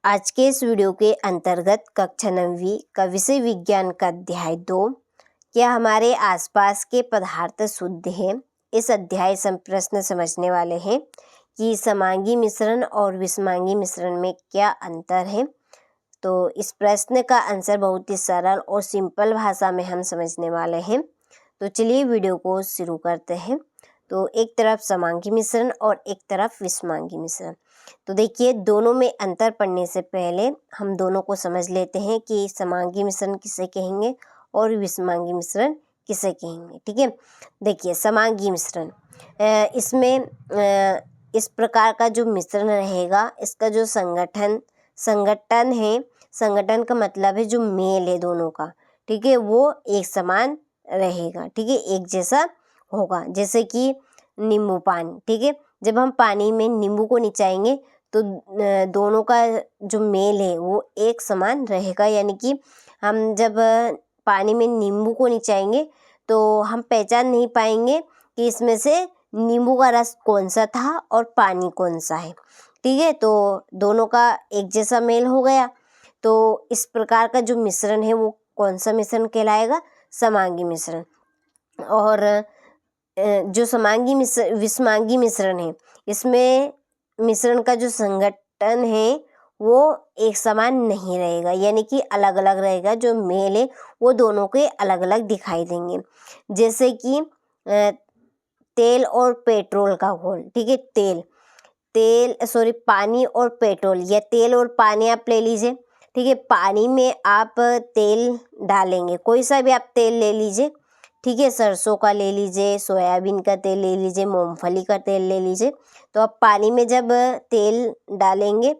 आज के इस वीडियो के अंतर्गत कक्षा 9वीं का विषय विज्ञान का अध्याय 2 क्या हमारे आसपास के पदार्थ शुद्ध हैं। इस अध्याय से हम प्रश्न समझने वाले हैं कि समांगी मिश्रण और विषमांगी मिश्रण में क्या अंतर है। तो इस प्रश्न का आंसर बहुत ही सरल और सिंपल भाषा में हम समझने वाले हैं। तो चलिए वीडियो को शुरू करते हैं। तो एक तरफ समांगी मिश्रण और एक तरफ विषमांगी मिश्रण। तो देखिए, दोनों में अंतर पढ़ने से पहले हम दोनों को समझ लेते हैं कि समांगी मिश्रण किसे कहेंगे और विषमांगी मिश्रण किसे कहेंगे। ठीक है, देखिए समांगी मिश्रण, इसमें इस प्रकार का जो मिश्रण रहेगा, इसका जो संगठन है, संगठन का मतलब है जो मेल है दोनों का, ठीक है, वो एक समान रहेगा। ठीक है, एक जैसा होगा। जैसे कि नींबू पानी, ठीक है, जब हम पानी में नींबू को निचाएंगे तो दोनों का जो मेल है वो एक समान रहेगा। यानी कि हम जब पानी में नींबू को निचाएंगे तो हम पहचान नहीं पाएंगे कि इसमें से नींबू का रस कौन सा था और पानी कौन सा है। ठीक है, तो दोनों का एक जैसा मेल हो गया। तो इस प्रकार का जो मिश्रण है वो कौन सा मिश्रण कहलाएगा? समांगी मिश्रण। और जो विषमांगी मिश्रण है, इसमें मिश्रण का जो संगठन है वो एक समान नहीं रहेगा, यानी कि अलग अलग रहेगा। जो मेल है वो दोनों के अलग अलग दिखाई देंगे। जैसे कि तेल और पेट्रोल का घोल, ठीक है, पानी और पेट्रोल, या तेल और पानी आप ले लीजिए। ठीक है, पानी में आप तेल डालेंगे, कोई सा भी आप तेल ले लीजिए, ठीक है, सरसों का ले लीजिए, सोयाबीन का तेल ले लीजिए, मूंगफली का तेल ले लीजिए। तो आप पानी में जब तेल डालेंगे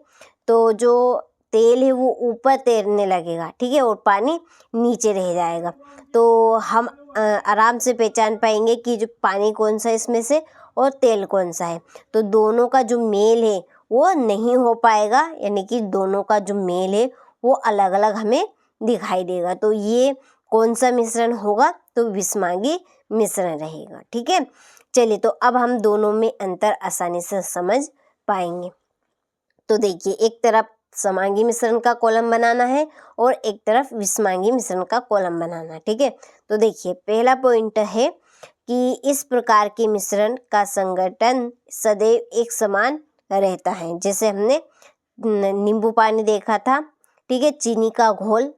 तो जो तेल है वो ऊपर तैरने लगेगा, ठीक है, और पानी नीचे रह जाएगा। तो हम आराम से पहचान पाएंगे कि जो पानी कौन सा है इसमें से और तेल कौन सा है। तो दोनों का जो मेल है वो नहीं हो पाएगा, यानी कि दोनों का जो मेल है वो अलग अलग हमें दिखाई देगा। तो ये कौन सा मिश्रण होगा? तो विषमांगी मिश्रण रहेगा। ठीक है, चलिए, तो अब हम दोनों में अंतर आसानी से समझ पाएंगे। तो देखिए, एक तरफ समांगी मिश्रण का कॉलम बनाना है और एक तरफ विषमांगी मिश्रण का कॉलम बनाना है। ठीक है, तो देखिए, पहला पॉइंट है कि इस प्रकार के मिश्रण का संगठन सदैव एक समान रहता है। जैसे हमने नींबू पानी देखा था, ठीक है, चीनी का घोल,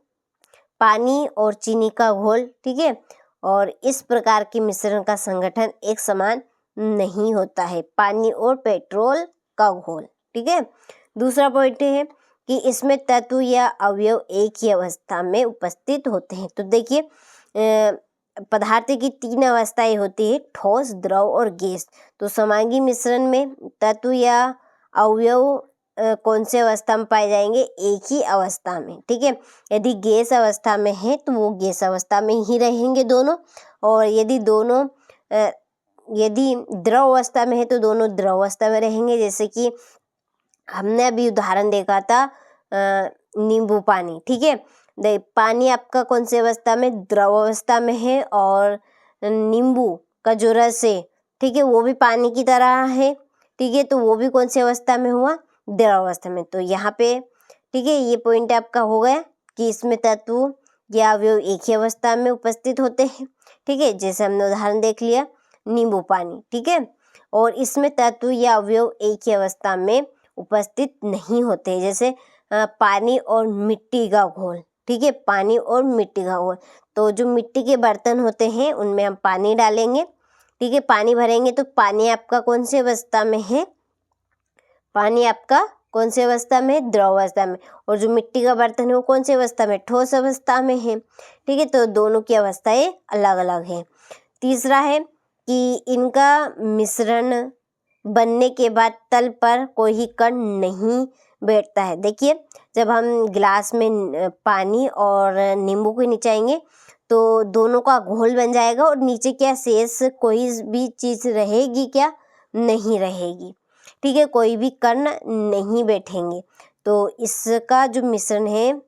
पानी और चीनी का घोल, ठीक है, और इस प्रकार के मिश्रण का संगठन एक समान नहीं होता है, पानी और पेट्रोल का घोल। ठीक है, दूसरा पॉइंट है कि इसमें तत्व या अवयव एक ही अवस्था में उपस्थित होते हैं। तो देखिए, पदार्थ की 3 अवस्थाएं होती है, ठोस, द्रव और गैस। तो समांगी मिश्रण में तत्व या अवयव कौन से अवस्था में पाए जाएंगे? एक ही अवस्था में। ठीक है, यदि गैस अवस्था में है तो वो गैस अवस्था में ही रहेंगे दोनों, और यदि द्रव अवस्था में है तो दोनों द्रव अवस्था में रहेंगे। जैसे कि हमने अभी उदाहरण देखा था नींबू पानी, ठीक है, पानी आपका कौन सी अवस्था में? द्रव अवस्था में है, और नींबू का जो रस है, ठीक है, वो भी पानी की तरह है, ठीक है, तो वो भी कौन सी अवस्था में हुआ? द्रव अवस्था में। तो यहाँ पे, ठीक है, ये पॉइंट आपका हो गया कि इसमें तत्व या अवयव एक ही अवस्था में उपस्थित होते हैं। ठीक है, जैसे हमने उदाहरण देख लिया नींबू पानी, ठीक है, और इसमें तत्व या अवयव एक ही अवस्था में उपस्थित नहीं होते। जैसे पानी और मिट्टी का घोल, ठीक है, पानी और मिट्टी का घोल। तो जो मिट्टी के बर्तन होते हैं उनमें हम पानी डालेंगे, ठीक है, पानी भरेंगे तो पानी आपका कौन सी अवस्था में है? पानी आपका कौन सी अवस्था में? द्रव अवस्था में। और जो मिट्टी का बर्तन है वो कौन सी अवस्था में? ठोस अवस्था में है। ठीक है, तो दोनों की अवस्थाएं अलग अलग हैं। तीसरा है कि इनका मिश्रण बनने के बाद तल पर कोई कण नहीं बैठता है। देखिए, जब हम गिलास में पानी और नींबू को निचाएंगे तो दोनों का घोल बन जाएगा, और नीचे क्या शेष कोई भी चीज़ रहेगी क्या? नहीं रहेगी। ठीक है, कोई भी कण नहीं बैठेंगे। तो इसका जो मिश्रण है,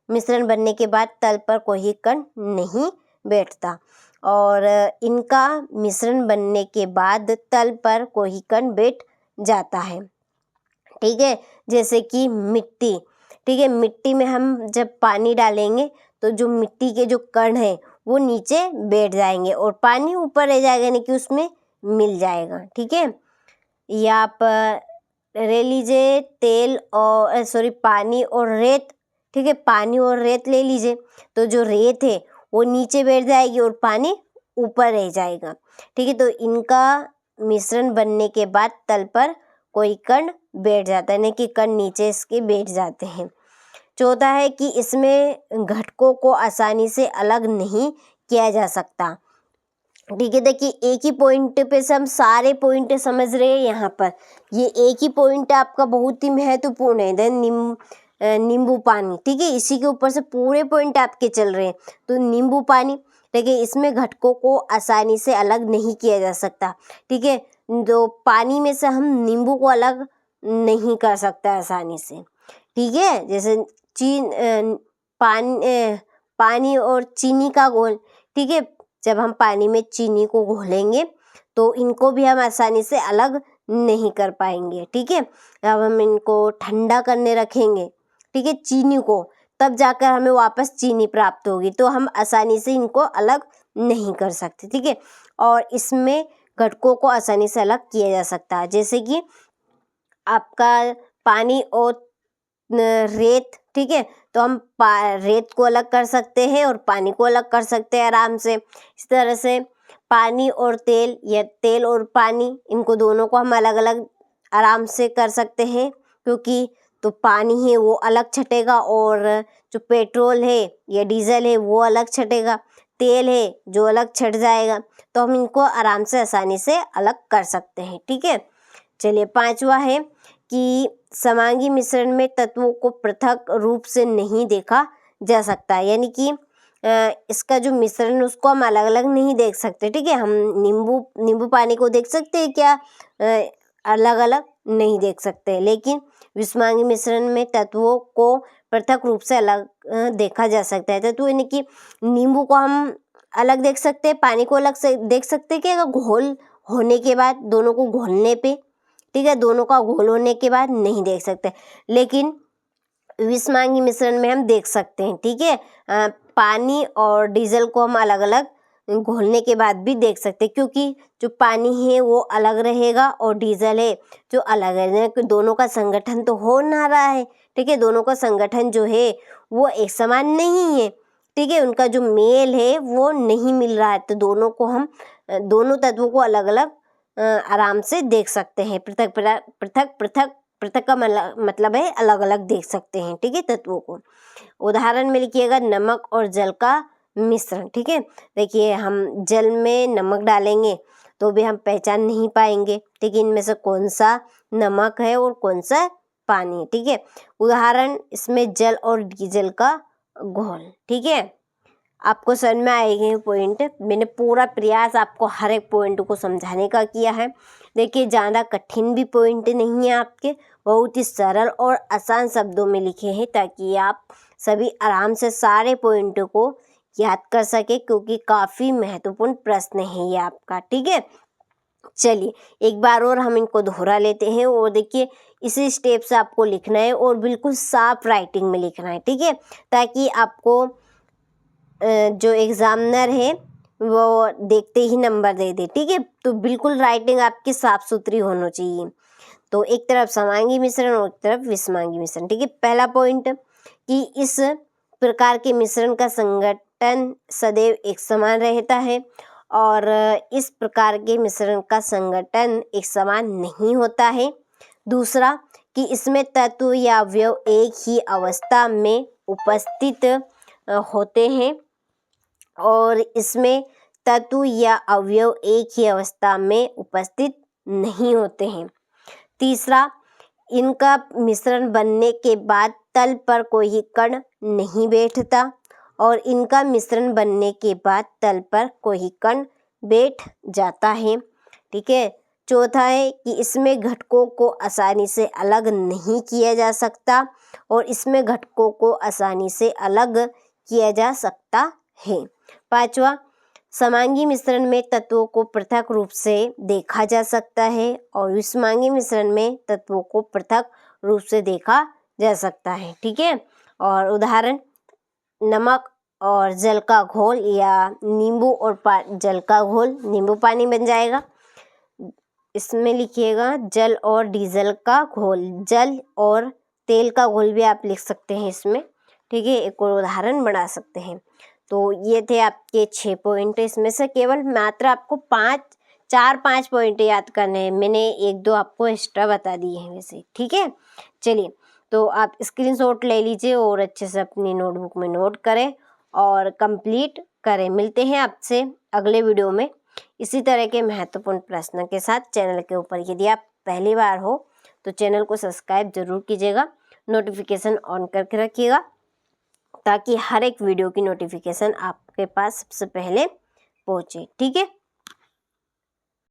मिश्रण बनने के बाद तल पर कोई कण नहीं बैठता, और इनका मिश्रण बनने के बाद तल पर कोई कण बैठ जाता है। ठीक है, जैसे कि मिट्टी, ठीक है। मिट्टी में हम जब पानी डालेंगे तो जो मिट्टी के जो कण हैं वो नीचे बैठ जाएंगे और पानी ऊपर रह जाएगा, यानी कि उसमें मिल जाएगा। ठीक है। या आप ले लीजिए तेल और पानी और रेत। ठीक है, पानी और रेत ले लीजिए, तो जो रेत है वो नीचे बैठ जाएगी और पानी ऊपर रह जाएगा। ठीक है, तो इनका मिश्रण बनने के बाद तल पर कोई कण बैठ जाता है, यानी कि कण नीचे इसके बैठ जाते हैं। चौथा है कि इसमें घटकों को आसानी से अलग नहीं किया जा सकता। ठीक है, देखिए एक ही पॉइंट पे से हम सारे पॉइंट समझ रहे हैं। यहाँ पर ये एक ही पॉइंट आपका बहुत ही महत्वपूर्ण है, देन नींबू पानी। ठीक है, इसी के ऊपर से पूरे पॉइंट आपके चल रहे हैं। तो नींबू पानी, देखिए इसमें घटकों को आसानी से अलग नहीं किया जा सकता। ठीक है, जो पानी में से हम नींबू को अलग नहीं कर सकता आसानी से। ठीक है, जैसे पानी और चीनी का घोल। ठीक है, जब हम पानी में चीनी को घोलेंगे तो इनको भी हम आसानी से अलग नहीं कर पाएंगे। ठीक है, अब हम इनको ठंडा करने रखेंगे, ठीक है, चीनी को, तब जाकर हमें वापस चीनी प्राप्त होगी, तो हम आसानी से इनको अलग नहीं कर सकते। ठीक है, और इसमें घटकों को आसानी से अलग किया जा सकता है, जैसे कि आपका पानी और रेत। ठीक है, तो हम रेत को अलग कर सकते हैं और पानी को अलग कर सकते हैं आराम से। इस तरह से पानी और तेल या तेल और पानी, इनको दोनों को हम अलग अलग आराम से कर सकते हैं, क्योंकि तो पानी है वो अलग छटेगा और जो पेट्रोल है या डीजल है वो अलग छटेगा, तेल है जो अलग छट जाएगा। तो हम इनको आराम से आसानी से अलग कर सकते हैं। ठीक है, चलिए पांचवा है कि समांगी मिश्रण में तत्वों को पृथक रूप से नहीं देखा जा सकता, यानी कि इसका जो मिश्रण उसको हम अलग अलग नहीं देख सकते। ठीक है, हम नींबू पानी को देख सकते हैं क्या? अलग अलग नहीं देख सकते, लेकिन विषमांगी मिश्रण में तत्वों को पृथक रूप से अलग देखा जा सकता है। तत्व यानी कि नींबू को हम अलग देख सकते हैं, पानी को अलग से देख सकते हैं कि अगर घोल होने के बाद, दोनों को घोलने पे, ठीक है, दोनों का घोल होने के बाद नहीं देख सकते, लेकिन विषमांगी मिश्रण में हम देख सकते हैं। ठीक है, पानी और डीजल को हम अलग अलग घोलने के बाद भी देख सकते हैं, क्योंकि जो पानी है वो अलग रहेगा और डीजल है जो अलग है, दोनों का संगठन तो हो ना रहा है। ठीक है, दोनों का संगठन जो है वो एक समान नहीं है। ठीक है, उनका जो मेल है वो नहीं मिल रहा है, तो दोनों को हम दोनों तत्वों को अलग अलग आराम से देख सकते हैं। पृथक पृथक पृथक पृथक का मतलब है अलग अलग देख सकते हैं। ठीक है, तत्वों को। उदाहरण में लिखिएगा नमक और जल का मिश्रण। ठीक है, देखिए हम जल में नमक डालेंगे तो भी हम पहचान नहीं पाएंगे, ठीक है, इनमें से कौन सा नमक है और कौन सा पानी है। ठीक है, उदाहरण इसमें जल और डीजल का घोल। ठीक है, आपको समझ में आएंगे पॉइंट। मैंने पूरा प्रयास आपको हर एक पॉइंट को समझाने का किया है। देखिए ज़्यादा कठिन भी पॉइंट नहीं है आपके, बहुत ही सरल और आसान शब्दों में लिखे हैं, ताकि आप सभी आराम से सारे पॉइंट को याद कर सके, क्योंकि काफ़ी महत्वपूर्ण प्रश्न है ये आपका। ठीक है, चलिए एक बार और हम इनको दोहरा लेते हैं, और देखिए इसी स्टेप से आपको लिखना है और बिल्कुल साफ राइटिंग में लिखना है। ठीक है, ताकि आपको जो एग्जामिनर है वो देखते ही नंबर दे दे। ठीक है, तो बिल्कुल राइटिंग आपकी साफ सुथरी होनी चाहिए। तो एक तरफ समांगी मिश्रण और एक तरफ विषमांगी मिश्रण। ठीक है, पहला पॉइंट कि इस प्रकार के मिश्रण का संगठन सदैव एक समान रहता है, और इस प्रकार के मिश्रण का संगठन एक समान नहीं होता है। दूसरा कि इसमें तत्व या अवयव एक ही अवस्था में उपस्थित होते हैं, और इसमें तत्व या अवयव एक ही अवस्था में उपस्थित नहीं होते हैं। तीसरा, इनका मिश्रण बनने के बाद तल पर कोई कण नहीं बैठता, और इनका मिश्रण बनने के बाद तल पर कोई कण बैठ जाता है। ठीक है, चौथा है कि इसमें घटकों को आसानी से अलग नहीं किया जा सकता, और इसमें घटकों को आसानी से अलग किया जा सकता है। पांचवा, समांगी मिश्रण में तत्वों को पृथक रूप से देखा जा सकता है, और विषमांगी मिश्रण में तत्वों को पृथक रूप से देखा जा सकता है। ठीक है, और उदाहरण नमक और जल का घोल या नींबू और जल का घोल नींबू पानी बन जाएगा। इसमें लिखिएगा जल और डीजल का घोल, जल और तेल का घोल भी आप लिख सकते हैं इसमें। ठीक है, एक और उदाहरण बना सकते हैं। तो ये थे आपके 6 पॉइंट। इसमें से केवल मात्र आपको 4-5 पॉइंट याद करने हैं। मैंने 1-2 आपको एक्स्ट्रा बता दिए हैं वैसे। ठीक है, चलिए तो आप स्क्रीनशॉट ले लीजिए और अच्छे से अपनी नोटबुक में नोट करें और कंप्लीट करें। मिलते हैं आपसे अगले वीडियो में इसी तरह के महत्वपूर्ण प्रश्न के साथ चैनल के ऊपर। यदि आप पहली बार हो तो चैनल को सब्सक्राइब जरूर कीजिएगा, नोटिफिकेशन ऑन करके रखिएगा ताकि हर एक वीडियो की नोटिफिकेशन आपके पास सबसे पहले पहुंचे। ठीक है।